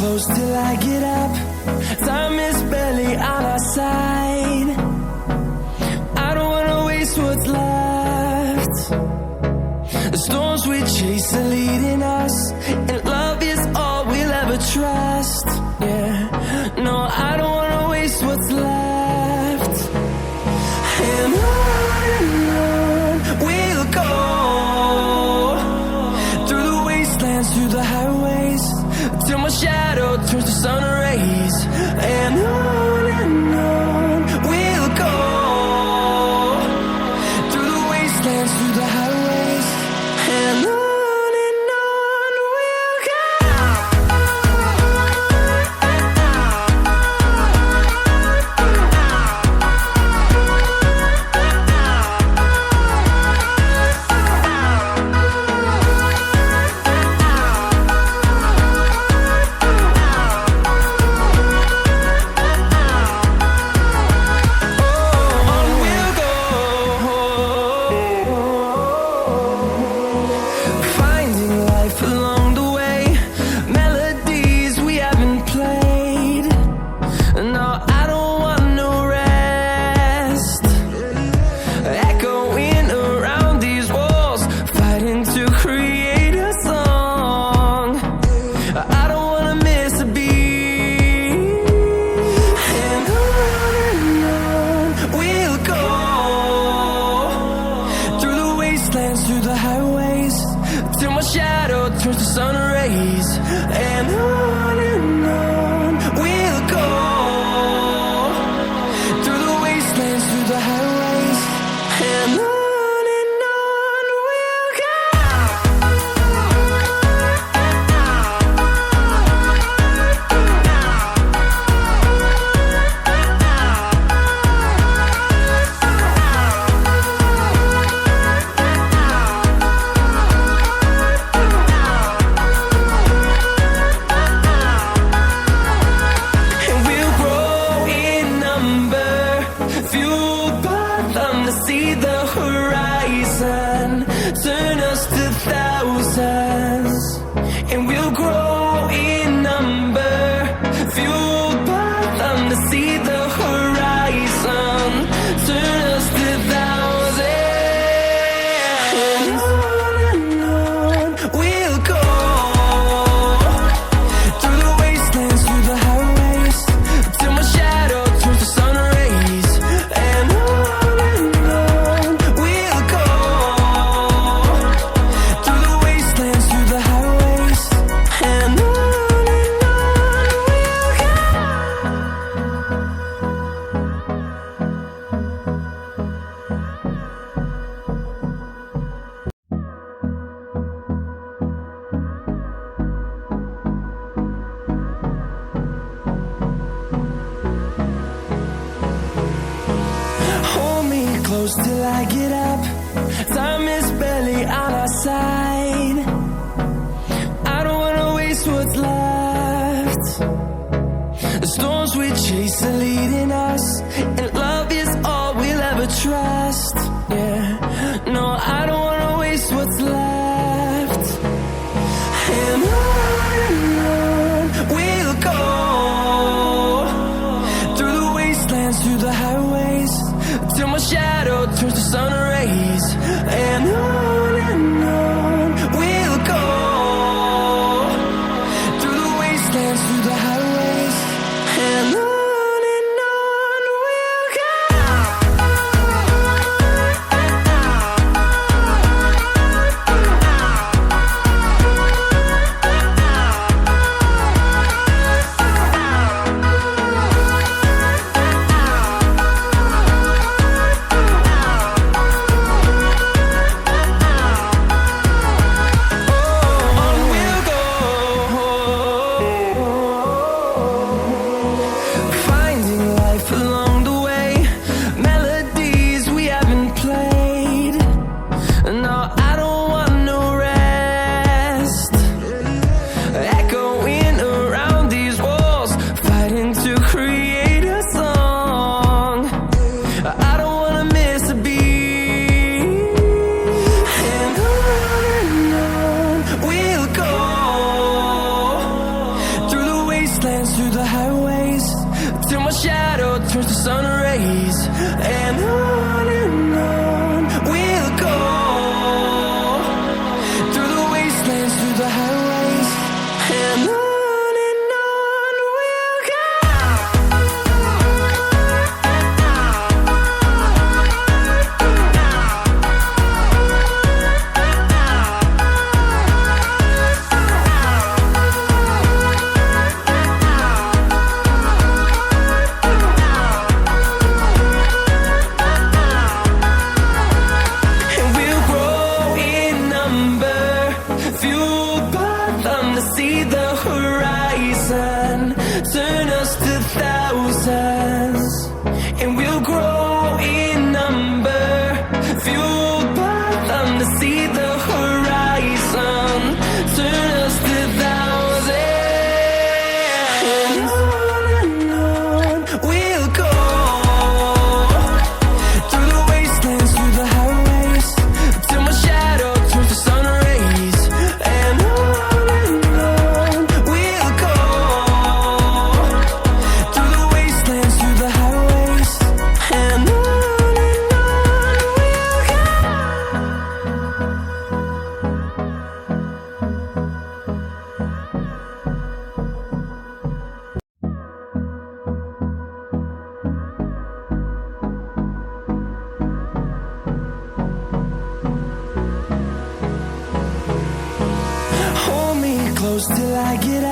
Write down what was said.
close till I get up. Time is barely on our side. I don't wanna waste what's left. The storms we chase are leading us, and love is all we'll ever trust. Yeah, no, I don't wanna waste what's left. And on we'll go, through the wastelands, through the highways, till my shadow turns to sun rays. And on we'll go, through the wastelands, through the highways, and on we'll go. Through the highways, till my shadow turns to sun rays. And on we'll go, through the wastelands, through the highways, and on we'll go. See the horizon, turn us to thousands, and we'll grow in number, fueled by them to see the horizon, turn us to thousands. And on we'll go, through the wastelands, through the highways, till my shadow turns to sun rays. And close till I get up. Time is barely on our side. I don't wanna waste what's left. The storms we chase are leading us, and love is all we'll ever trust. Yeah, no, I don't wanna waste what's left. And on we'll go, through the wastelands, through the highways, till my shadow turns to sun rays. And on we'll go, through the wastelands, through the highways, and on we'll go. wastelands, through the highways, till my shadow turns to sun rays. And on we'll go, through the wastelands, through the highways, and on we'll go. See the horizon, turn us to thousands, and we'll grow in number, fueled by them to see the horizon, turn us to thousands. And on we'll go, through the wastelands, through the highways, till my shadow turns to sun rays. And close till I get